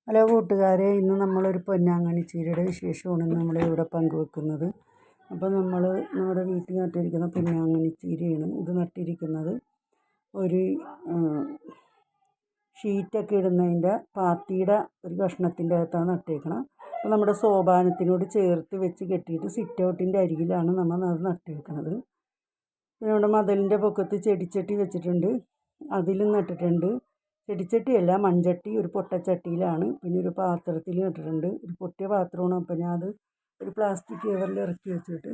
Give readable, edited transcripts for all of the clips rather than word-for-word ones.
Hello കൂട്ടുകാരെ, ഇന്ന് നമ്മളൊരു പൊന്നാങ്കണ്ണി ചീരയുടെ വിശേഷമാണ് നമ്മളിവിടെ പങ്കുവെക്കുന്നത്. അപ്പോൾ നമ്മുടെ വീട്ടിൽ നട്ടിരിക്കുന്ന പൊന്നാങ്കണ്ണി ചീരയാണ്. ഇത് നട്ടിരിക്കുന്നത് ഒരു ഷീറ്റൊക്കെ ഇടുന്നതിൻ്റെ പാത്തിയുടെ ഒരു കഷ്ണത്തിൻ്റെ അകത്താണ് നട്ടേക്കണം. അപ്പോൾ നമ്മുടെ സോപാനത്തിനോട് ചേർത്ത് വെച്ച് കെട്ടിയിട്ട് സിറ്റ് ഔട്ടിൻ്റെ അരികിലാണ് നമ്മൾ അത് നട്ടേക്കുന്നത്. പിന്നെ നമ്മുടെ മതിലിൻ്റെ പൊക്കത്ത് ചെടിച്ചട്ടി വെച്ചിട്ടുണ്ട്, അതിലും നട്ടിട്ടുണ്ട്. ചെടിച്ചട്ടിയല്ല, മൺചട്ടി, ഒരു പൊട്ടച്ചട്ടിയിലാണ്. പിന്നെ ഒരു പാത്രത്തിൽ നട്ടിട്ടുണ്ട്, ഒരു പൊട്ടിയ പാത്രമാണ്. അപ്പോൾ ഞാൻ അത് ഒരു പ്ലാസ്റ്റിക് കവറിൽ ഇറക്കി വെച്ചിട്ട്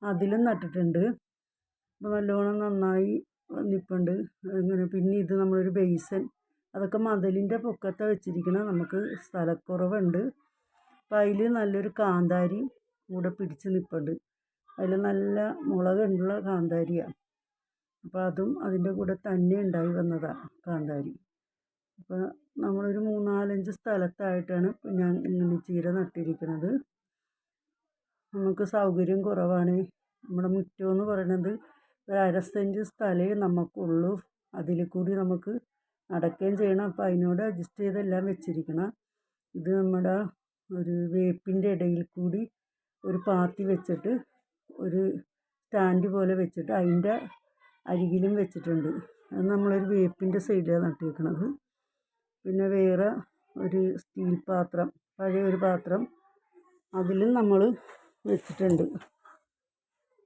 അതിലും നട്ടിട്ടുണ്ട്. അപ്പോൾ നല്ലോണം നന്നായി നിൽപ്പുണ്ട് ഇങ്ങനെ. പിന്നെ ഇത് നമ്മളൊരു ബേസൻ, അതൊക്കെ മതിലിൻ്റെ പൊക്കത്താണ് വെച്ചിരിക്കണം. നമുക്ക് സ്ഥലക്കുറവുണ്ട്. അപ്പോൾ അതിൽ നല്ലൊരു കാന്താരി കൂടെ പിടിച്ച് നിൽപ്പുണ്ട്. അതിൽ നല്ല മുളകുള്ള കാന്താരിയാണ്. അപ്പോൾ അതും അതിൻ്റെ കൂടെ തന്നെ ഉണ്ടായി വന്നതാണ് കാന്താരി. അപ്പോൾ നമ്മളൊരു 3-4 സ്ഥലത്തായിട്ടാണ് ഞാൻ ഇങ്ങനെ ചീര നട്ടിരിക്കുന്നത്. നമുക്ക് സൗകര്യം കുറവാണ്. നമ്മുടെ മുറ്റമെന്ന് പറയുന്നത് ഒരു 1/2 സെൻറ്റ് സ്ഥലമേ നമുക്കുള്ളൂ. അതിൽ കൂടി നമുക്ക് നടക്കുകയും ചെയ്യണം. അപ്പോൾ അതിനോട് അഡ്ജസ്റ്റ് ചെയ്തെല്ലാം വെച്ചിരിക്കണം. ഇത് നമ്മുടെ ഒരു വേപ്പിൻ്റെ ഇടയിൽ കൂടി ഒരു പാത്തി വെച്ചിട്ട് ഒരു സ്റ്റാൻഡ് പോലെ വെച്ചിട്ട് അതിൻ്റെ അരികിലും വെച്ചിട്ടുണ്ട്. അത് നമ്മളൊരു വേപ്പിൻ്റെ സൈഡിലാണ് നട്ടിരിക്കുന്നത്. പിന്നെ വേറെ ഒരു സ്റ്റീൽ പാത്രം, പഴയ ഒരു പാത്രം, അതിലും നമ്മൾ വെച്ചിട്ടുണ്ട്.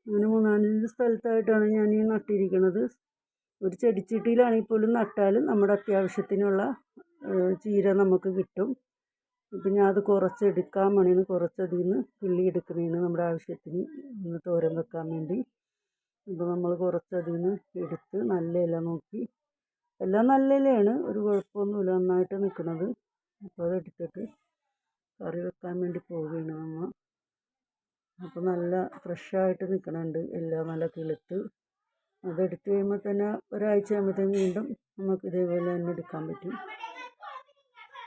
അങ്ങനെ 3-4 സ്ഥലത്തായിട്ടാണ് ഞാൻ ഈ നട്ടിരിക്കുന്നത്. ഒരു ചെടിച്ചട്ടിയിലാണെങ്കിൽ പോലും നട്ടാലും നമ്മുടെ അത്യാവശ്യത്തിനുള്ള ചീര നമുക്ക് കിട്ടും. ഇപ്പം ഞാൻ അത് കുറച്ചെടുക്കാൻ വേണ്ടിയാണ്, കുറച്ചതിൽ നിന്ന് കിള്ളി എടുക്കുന്നതാണ് നമ്മുടെ ആവശ്യത്തിന് ഇന്ന് തോരൻ വെക്കാൻ വേണ്ടി. അപ്പോൾ നമ്മൾ കുറച്ചതിൽ നിന്ന് എടുത്ത് നല്ല ഇല നോക്കി, എല്ലാം നല്ല ഇലയാണ്, ഒരു കുഴപ്പമൊന്നുമില്ല, നന്നായിട്ട് നിൽക്കുന്നത്. അപ്പോൾ അതെടുത്തിട്ട് കറി വെക്കാൻ വേണ്ടി പോവുകയാണ് നമ്മൾ. അപ്പോൾ നല്ല ഫ്രഷായിട്ട് നിൽക്കണുണ്ട്, എല്ലാം നല്ല കിളുത്ത്. അതെടുത്ത് കഴിയുമ്പോൾ തന്നെ ഒരാഴ്ച ആകുമ്പോഴത്തേക്കും വീണ്ടും നമുക്ക് ഇതേപോലെ തന്നെ എടുക്കാൻ പറ്റും.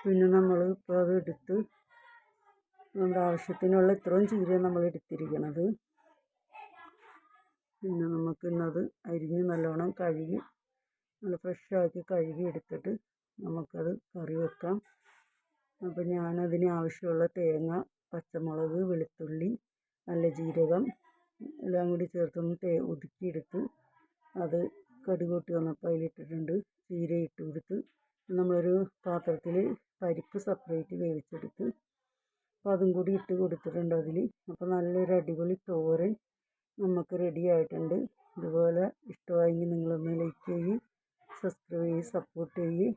പിന്നെ നമ്മൾ ഇപ്പോൾ അതെടുത്ത് നമ്മുടെ ആവശ്യത്തിനുള്ള ഇത്രയും ചീര നമ്മൾ എടുത്തിരിക്കണത്. പിന്നെ നമുക്കിന്നത് അരിഞ്ഞ് നല്ലോണം കഴുകി നല്ല ഫ്രഷാക്കി കഴുകി എടുത്തിട്ട് നമുക്കത് കറി വെക്കാം. അപ്പോൾ ഞാനതിന് ആവശ്യമുള്ള തേങ്ങ, പച്ചമുളക്, വെളുത്തുള്ളി, നല്ല ജീരകം എല്ലാം കൂടി ചേർത്തൊന്ന് ഒതുക്കിയെടുത്ത് അത് കടുക് പൊട്ടി വന്നപ്പോൾ അതിലിട്ടിട്ടുണ്ട്. ചീര ഇട്ട് കൊടുത്ത് നമ്മളൊരു പാത്രത്തിൽ പരിപ്പ് സെപ്പറേറ്റ് വേവിച്ചെടുത്ത് അപ്പോൾ അതും കൂടി ഇട്ട് കൊടുത്തിട്ടുണ്ട് അതിൽ. അപ്പോൾ നല്ലൊരു അടിപൊളി തോരൻ നമുക്ക് റെഡി ആയിട്ടുണ്ട്. ഇതുപോലെ ഇഷ്ടമായെങ്കിൽ നിങ്ങളൊന്ന് ലൈക്ക് ചെയ്യ്, സബ്സ്ക്രൈബ് ചെയ്ത് സപ്പോർട്ട് ചെയ്യ്.